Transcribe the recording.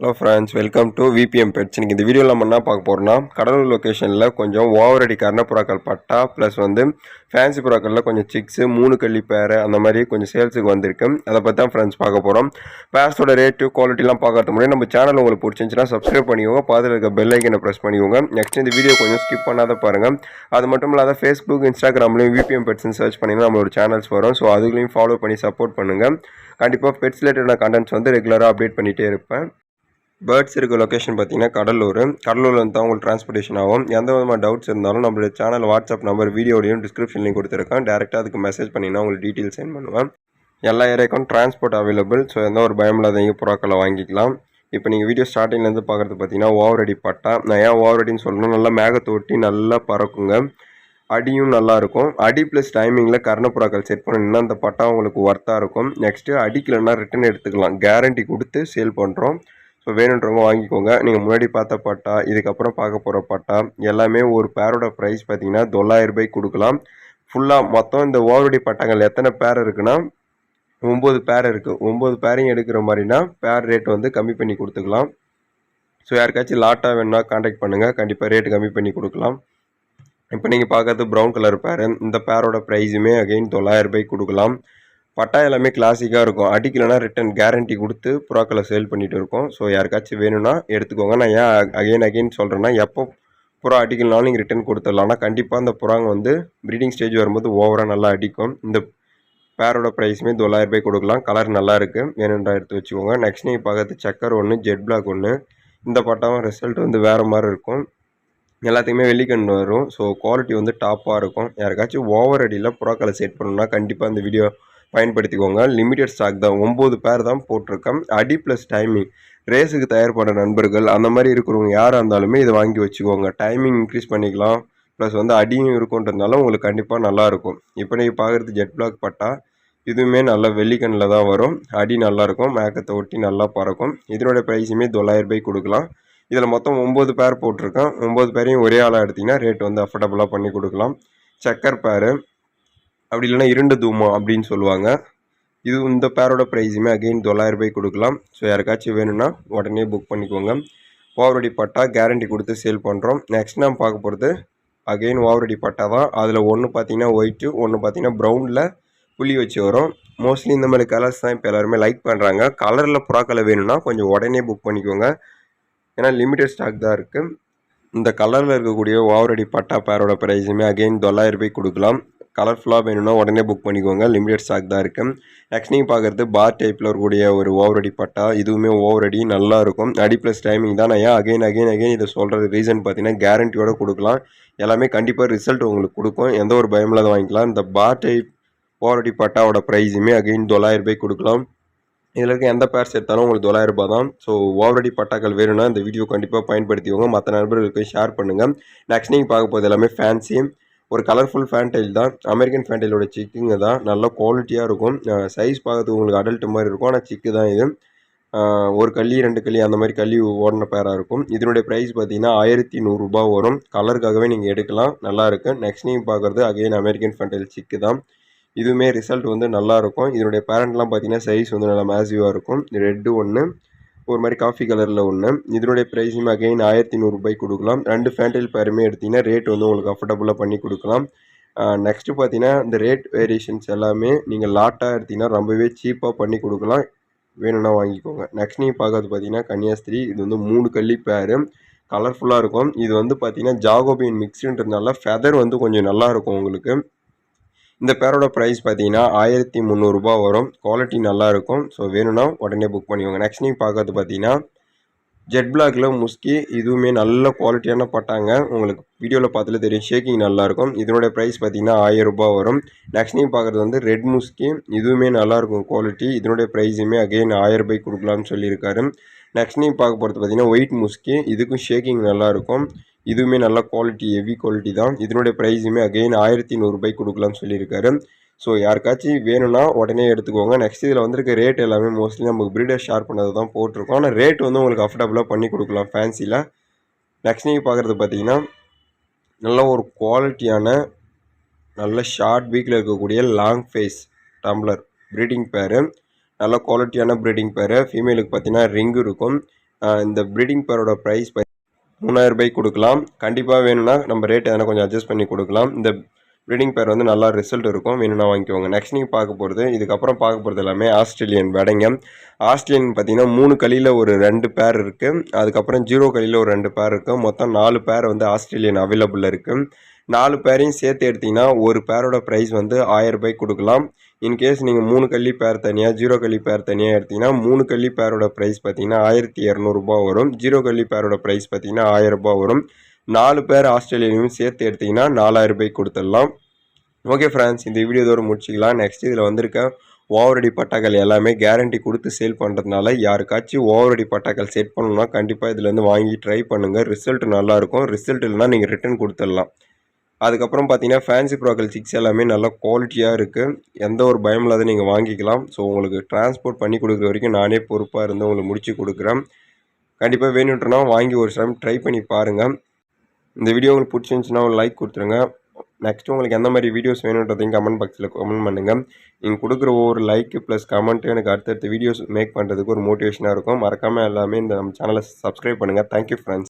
Hello friends, welcome to VBM Pets. இந்த வீடியோவில் நம்ம என்ன பார்க்க போகிறோம்னா, கடலூர் லொக்கேஷனில் கொஞ்சம் ஓவரடி கர்ணப்புறாக்கள் பட்டா ப்ளஸ் ஃபேன்சி புறாக்களில் கொஞ்சம் சிக்ஸு 3 கள்ளி பேர் அந்த மாதிரி கொஞ்சம் சேல்ஸுக்கு வந்திருக்கு. அதை பற்றி தான் ஃப்ரெண்ட்ஸ் பார்க்க போகிறோம். பேர்ஸோட ரேட்டு குவாலிட்டிலாம் பார்க்கறது முன்னாடி நம்ம சேனல் உங்களுக்கு பிடிச்சிருந்துச்சுன்னா சப்ஸ்கிரைப் பண்ணிக்கோங்க, பார்த்துட்டு இருக்க பெல் ஐக்கனை ப்ரெஸ் பண்ணிக்கோங்க. நெக்ஸ்ட் இந்த வீடியோ கொஞ்சம் ஸ்கிப் பண்ணாத பாருங்கள். அது மட்டும் இல்லாத ஃபேஸ்புக், இன்ஸ்டாகிராம்லையும் விபிஎம் பெட்ஸ்ன்னு சர்ச் பண்ணிங்கன்னா நம்மளோட சேனல்ஸ் வரும். ஸோ அதுலையும் ஃபாலோ பண்ணி சப்போர்ட் பண்ணுங்கள். கண்டிப்பாக பெட்ஸ் ரிலேட்டடான கண்டென்ட்ஸ் ரெகுலராக அப்டேட் பண்ணிகிட்டே இருப்பேன். பேர்ட்ஸ் இருக்க லொக்கேஷன் பார்த்தீங்கன்னா கடலூரில் தான் உங்களுக்கு டிரான்ஸ்போர்ட்டேஷன் ஆகும். எந்த விதமான டவுட்ஸ் இருந்தாலும் நம்மளுடைய சேனல் வாட்ஸ்அப் நம்பர் வீடியோலையும் டிஸ்கிரிப்ஷன்லையும் கொடுத்துருக்கேன். டேரெக்டாக அதுக்கு மெசேஜ் பண்ணிங்கன்னா உங்களுக்கு டீட்டெயில் சென்ட் பண்ணுவேன். எல்லா ஏரியாக்கும் டிரான்ஸ்போர்ட் அவைலபிள். ஸோ எந்த ஒரு பயம் இல்லாதவங்க புறாக்களை வாங்கிக்கலாம். இப்போ நீங்கள் வீடியோ ஸ்டார்டிங்லேருந்து பார்க்குறது பார்த்தீங்கன்னா ஓவரடி பட்டா. நான் ஏன் ஓவரடின்னு சொல்லணும், நல்லா மேகத்தை ஒட்டி நல்லா பறக்குங்க, அடியும் நல்லாயிருக்கும். அடி ப்ளஸ் டைமிங்கில் கர்ணப்புறாக்கள் செட் பண்ணிங்கன்னா அந்த பட்டா உங்களுக்கு ஒர்த்தாக இருக்கும். நெக்ஸ்ட்டு அடிக்கலைன்னா ரிட்டன் எடுத்துக்கலாம், கேரண்டி கொடுத்து சேல் பண்ணுறோம். ஸோ வேணுன்றவங்க வாங்கிக்கோங்க. நீங்கள் முன்னாடி பார்த்த பட்டா, இதுக்கப்புறம் பார்க்க போகிற பட்டா எல்லாமே ஒரு பேரோட ப்ரைஸ் பார்த்தீங்கன்னா 9,000 ரூபாய்க்கு கொடுக்கலாம். ஃபுல்லாக மொத்தம் இந்த ஓவரடி பட்டாங்கள் எத்தனை பேர் இருக்குன்னா 9 பேர் இருக்குது. 9 பேரையும் எடுக்கிற மாதிரினா பேர் ரேட் கம்மி பண்ணி கொடுத்துக்கலாம். ஸோ யாருக்காச்சும் லாட்டாக வேணுன்னா கான்டாக்ட் பண்ணுங்கள், கண்டிப்பாக ரேட்டு கம்மி பண்ணி கொடுக்கலாம். இப்போ நீங்கள் பார்க்குறது ப்ரௌன் கலர் பேர். இந்த பேரோட ப்ரைஸுமே அகெயின் 9,000 ரூபாய்க்கு கொடுக்கலாம். பட்டா எல்லாமே கிளாசிக்காக இருக்கும். அடிக்கலைன்னா ரிட்டன் கேரண்டி கொடுத்து புறாக்களை சேல் பண்ணிகிட்டு இருக்கோம். ஸோ யாருக்காச்சும் வேணும்னா எடுத்துக்கோங்க. நான் ஏன் அகெயின் சொல்கிறேன்னா, எப்போ புறா அடிக்கலனாலும் நீங்கள் ரிட்டன் கொடுத்துடலாம். ஆனால் கண்டிப்பாக அந்த புறாங்க ப்ரீடிங் ஸ்டேஜ் வரும்போது ஓவராக நல்லா அடிக்கும். இந்த பேரோட ப்ரைஸுமே 9,000 ரூபாய் கொடுக்கலாம். கலர் நல்லா இருக்குது, வேணுன்றா எடுத்து வச்சுக்கோங்க. நெக்ஸ்ட் நீங்கள் பார்க்குறது சக்கர் ஒன்று, ஜெட் பிளாக் ஒன்று. இந்த பட்டாவும் ரிசல்ட் வேறு மாதிரி இருக்கும். எல்லாத்துக்குமே வெள்ளிக்கண் வரும். ஸோ குவாலிட்டி டாப்பாக இருக்கும். யாருக்காச்சும் ஓவர் அடியில் புறாக்களை செட் பண்ணணும்னா கண்டிப்பாக இந்த வீடியோ பயன்படுத்திக்கோங்க. லிமிடெட் ஸ்டாக் தான், 9 பேர் தான் போட்டிருக்கேன். அடி ப்ளஸ் டைமிங் ரேஸுக்கு தயார் பண்ணுற நண்பர்கள் அந்த மாதிரி இருக்கிறவங்க யாராக இருந்தாலுமே இதை வாங்கி வச்சுக்கோங்க. டைமிங் இன்க்ரீஸ் பண்ணிக்கலாம், ப்ளஸ் அடியும் இருக்குன்றதுனால உங்களுக்கு கண்டிப்பாக நல்லாயிருக்கும். இப்போ நீங்கள் பார்க்குறது ஜெட் பிளாக் பட்டா, இதுவுமே நல்லா வெள்ளிக்கண்ணில் தான் வரும். அடி நல்லாயிருக்கும், மேக்கத்தை ஒட்டி நல்லா பறக்கும். இதனுடைய ப்ரைஸுமே 9,000 ரூபாய்க்கு கொடுக்கலாம். இதில் மொத்தம் 9 பேர் போட்டிருக்கேன். 9 பேரையும் ஒரே ஆளாக எடுத்திங்கன்னா ரேட் அஃபோர்டபுளாக பண்ணி கொடுக்கலாம். சக்கர் பேரு, அப்படி இல்லைன்னா இருண்டு தூமா அப்படின்னு சொல்லுவாங்க. இந்த பேரோட ப்ரைஸுமே அகெயின் 9,000 ரூபாய்க்கு கொடுக்கலாம். ஸோ யாருக்காச்சும் வேணும்னா உடனே புக் பண்ணிக்கோங்க. ஓவரடி பட்டா கேரண்டி கொடுத்து சேல் பண்ணுறோம். நெக்ஸ்ட் நாம் பார்க்க போகிறது அகெயின் ஓவரடி பட்டா தான். அதில் ஒன்று பார்த்தீங்கன்னா ஒயிட்டு, ஒன்று பார்த்தீங்கன்னா ப்ரௌனில் புள்ளி வச்சு வரும். மோஸ்ட்லி இந்த மாதிரி கலர்ஸ் தான் இப்போ எல்லாருமே லைக் பண்ணுறாங்க. கலரில் புறாக்களை வேணும்னா கொஞ்சம் உடனே புக் பண்ணிக்கோங்க, ஏன்னா லிமிடெட் ஸ்டாக் தான் இருக்குது. இந்த கலரில் இருக்கக்கூடிய ஓவரடி பட்டா பேரோட ப்ரைஸுமே அகெயின் 9,000 ரூபாய்க்கு கொடுக்கலாம். கலர்ஃபுல்லாக வேணும்னா உடனே புக் பண்ணிக்கோங்க, லிமிடெட் ஸ்டாக் தான் இருக்குது. நெக்ஸ்ட் நீங்கள் பார்க்குறது பார் டைப்பில் இருக்கக்கூடிய ஒரு ஓவரடி பட்டா. இதுவுமே ஓவரடி நல்லா இருக்கும். அடி ப்ளஸ் டைமிங் தான். நான் ஏன் அகெயின் இதை சொல்கிறது ரீசன் பார்த்தீங்கன்னா, கேரண்டியோடு கொடுக்கலாம். எல்லாமே கண்டிப்பாக ரிசல்ட் உங்களுக்கு கொடுக்கும், எந்த ஒரு பயம் இல்லாத வாங்கிக்கலாம். இந்த பார் டைப் ஓவரடி பட்டாவோட ப்ரைஸுமே அகெயின் 9,000 ரூபாய்க்கு கொடுக்கலாம். இதில் இருக்க எந்த பேர்ஸ் எடுத்தாலும் உங்களுக்கு 9,000 ரூபாய் தான். ஸோ ஓவரடி பட்டாக்கள் வேணும்னா இந்த வீடியோ கண்டிப்பாக பயன்படுத்திக்கோங்க, மற்ற நண்பர்களுக்கு ஷேர் பண்ணுங்கள். நெக்ஸ்ட் நீங்கள் பார்க்க போகிறது எல்லாமே ஃபேன்சி ஒரு கலர்ஃபுல் ஃபேன்டைல் தான். அமெரிக்கன் ஃபேன்டைலோட சிக்குங்க தான், நல்ல குவாலிட்டியாக இருக்கும். சைஸ் பார்க்கறதுக்கு உங்களுக்கு அடல்ட் மாதிரி இருக்கும், ஆனால் சிக்கு தான் இது. ஒரு கள்ளி 2 கள்ளி அந்த மாதிரி கள்ளி ஓடின பேராக இருக்கும். இதனுடைய ப்ரைஸ் பார்த்தீங்கன்னா 1,100 ரூபாய் வரும். கலருக்காகவே நீங்கள் எடுக்கலாம், நல்லாயிருக்கு. நெக்ஸ்ட் நீங்கள் பார்க்குறது அகைன் அமெரிக்கன் ஃபேன்டைல் சிக்கு தான். இதுவுமே ரிசல்ட் நல்லாயிருக்கும். இதனுடைய பேரண்ட்லாம் பார்த்தீங்கன்னா சைஸ் நல்லா மேசிவாக இருக்கும். ரெட்டு ஒன்று, ஒரு மாதிரி காஃபி கலரில் ஒன்று. இதனுடைய ப்ரைஸுமே அகைன் 1,100 ரூபாய்க்கு கொடுக்கலாம். 2 ஃபேன்டைல் பேருமே எடுத்திங்கன்னா ரேட் உங்களுக்கு அஃபோர்டபுளாக பண்ணி கொடுக்கலாம். நெக்ஸ்ட்டு பார்த்தீங்கன்னா இந்த ரேட் வேரியேஷன்ஸ் எல்லாமே நீங்கள் லாட்டாக எடுத்திங்கன்னா ரொம்பவே சீப்பாக பண்ணி கொடுக்கலாம், வேணும்னா வாங்கிக்கோங்க. நெக்ஸ்ட் நீங்கள் பார்க்கறது பார்த்தீங்கன்னா கன்னியாஸ்திரி. இது 3 கள்ளி பேரு, கலர்ஃபுல்லாக இருக்கும். இது பார்த்தீங்கன்னா ஜாகோபியன் மிக்ஸ்டுன்றதுனால ஃபெதர் கொஞ்சம் நல்லாயிருக்கும் உங்களுக்கு. இந்த பேரோட ப்ரைஸ் பார்த்தீங்கன்னா 1,300 ரூபாய் வரும். குவாலிட்டி நல்லாயிருக்கும். ஸோ வேணும்னா உடனே புக் பண்ணிக்கோங்க. நெக்ஸ்ட் நீங்கள் பார்க்கறது பார்த்தீங்கன்னா ஜெட் பிளாக்ல முஸ்கி. இதுவுமே நல்ல குவாலிட்டியான பட்டாங்க, உங்களுக்கு வீடியோவில் பார்த்தாலே தெரியும், ஷேக்கிங் நல்லாயிருக்கும். இதனுடைய ப்ரைஸ் பார்த்தீங்கன்னா 1,000 ரூபாய் வரும். நெக்ஸ்ட் நீங்கள் பார்க்குறது ரெட் முஸ்கி. இதுவுமே நல்லாயிருக்கும் குவாலிட்டி. இதனுடைய ப்ரைஸுமே அகெயின் 1,000 ரூபாய்க்கு கொடுக்கலாம்னு சொல்லியிருக்காரு. நெக்ஸ்ட் நீங்கள் பார்க்க போகிறது பார்த்தீங்கன்னா ஒயிட் முஸ்கி. இதுக்கும் ஷேக்கிங் நல்லாயிருக்கும். இதுவுமே நல்ல குவாலிட்டி, ஹெவி குவாலிட்டி தான். இதனுடைய ப்ரைஸுமே அகெயின் 1,100 ரூபாய்க்கு கொடுக்கலாம்னு சொல்லியிருக்காரு. ஸோ யாருக்காச்சும் வேணும்னா உடனே எடுத்துக்கோங்க. நெக்ஸ்ட் இதில் வந்திருக்க ரேட் எல்லாமே மோஸ்ட்லி நமக்கு ப்ரீடர் ஷேர் பண்ணது தான் போட்டிருக்கோம், ஆனால் ரேட் உங்களுக்கு அஃபோர்டபுளாக பண்ணி கொடுக்கலாம் ஃபேன்சியில். நெக்ஸ்ட் நீங்கள் பார்க்குறது பார்த்தீங்கன்னா நல்ல ஒரு குவாலிட்டியான நல்ல ஷார்ட் வீக்கில் இருக்கக்கூடிய லாங் ஃபேஸ் டம்ளர் ப்ரீடிங் பேரு. நல்ல குவாலிட்டியான ப்ரீடிங் பேரு. ஃபீமேலுக்கு பார்த்தீங்கன்னா ரிங்கு இருக்கும். இந்த ப்ரீடிங் பேரோட ப்ரைஸ் 3000 ரூபாய்க்கு கொடுக்கலாம். கண்டிப்பாக வேணும்னா நம்ம ரேட் எதனா கொஞ்சம் அட்ஜஸ்ட் பண்ணி கொடுக்கலாம். இந்த ப்ரீடிங் பேர் வந்து நல்லா ரிசல்ட் இருக்கும், வேணும்னா வாங்கிக்கோங்க. நெக்ஸ்ட் நீங்கள் பார்க்க போகிறது, இதுக்கப்புறம் பார்க்க போகிறது எல்லாமே ஆஸ்திரேலியன் வெடைங்க. ஆஸ்திரேலியன் பார்த்தீங்கன்னா 3 கலியில் ஒரு 2 பேர் இருக்குது. அதுக்கப்புறம் 0 கலியில் ஒரு 2 பேர் இருக்குது. மொத்தம் 4 பேர் வந்து ஆஸ்திரேலியன் அவைலபிள் இருக்குது. 4 பேரையும் சேர்த்து எடுத்திங்கன்னா ஒரு பேரோட ப்ரைஸ் வந்து 1000 ரூபாய்க்கு கொடுக்கலாம். இன்கேஸ் நீங்கள் 3 கல்லி பேர் தனியாக 0 கல்லி பேர் தனியாக எடுத்திங்கன்னா 3 கல்லி பேரோட ப்ரைஸ் பார்த்தீங்கன்னா 1200 ரூபா வரும். 0 கல்லி பேரோட ப்ரைஸ் பார்த்தீங்கன்னா 1000 ரூபா வரும். 4 பேர் ஆஸ்திரேலியனையும் சேர்த்து எடுத்திங்கன்னா 4000 ரூபாய்க்கு கொடுத்துடலாம். ஓகே ஃப்ரெண்ட்ஸ், இந்த வீடியோ இதோட முடிச்சிக்கலாம். நெக்ஸ்ட் இதில் வந்திருக்க ஓவரடி பட்டாக்கள் எல்லாமே கேரண்டி கொடுத்து சேல் பண்ணுறதுனால யாருக்காச்சும் ஓவரடி பட்டாக்கள் செட் பண்ணணும்னா கண்டிப்பாக இதுலேருந்து வாங்கி ட்ரை பண்ணுங்கள். ரிசல்ட் நல்லாயிருக்கும். ரிசல்ட் இல்லைனா நீங்கள் ரிட்டர்ன் கொடுத்துடலாம். அதுக்கப்புறம் பார்த்தீங்கன்னா ஃபேன்சி ப்ராக்கல் சிக்ஸ் எல்லாமே நல்ல குவாலிட்டியாக இருக்குது. எந்த ஒரு பயம் இல்லாத நீங்கள் வாங்கிக்கலாம். ஸோ உங்களுக்கு டிரான்ஸ்போர்ட் பண்ணி கொடுக்குற வரைக்கும் நானே பொறுப்பாக இருந்து உங்களுக்கு முடிச்சு கொடுக்குறேன். கண்டிப்பாக வேணுன்றனா வாங்கி ஒரு டைம் ட்ரை பண்ணி பாருங்கள். இந்த வீடியோ உங்களுக்கு பிடிச்சிருந்துச்சுன்னா ஒரு லைக் கொடுத்துருங்க. நெக்ஸ்ட்டு உங்களுக்கு எந்த மாதிரி வீடியோஸ் வேணுன்றதையும் கமெண்ட் பாக்ஸில் கமெண்ட் பண்ணுங்கள். நீங்கள் கொடுக்குற ஒவ்வொரு லைக்கு ப்ளஸ் கமெண்ட்டு எனக்கு அடுத்தடுத்த வீடியோஸ் மேக் பண்ணுறதுக்கு ஒரு மோட்டிவேஷனாக இருக்கும். மறக்காமல் எல்லாமே இந்த நம்ம சேனலை சப்ஸ்கிரைப் பண்ணுங்கள். Thank you friends.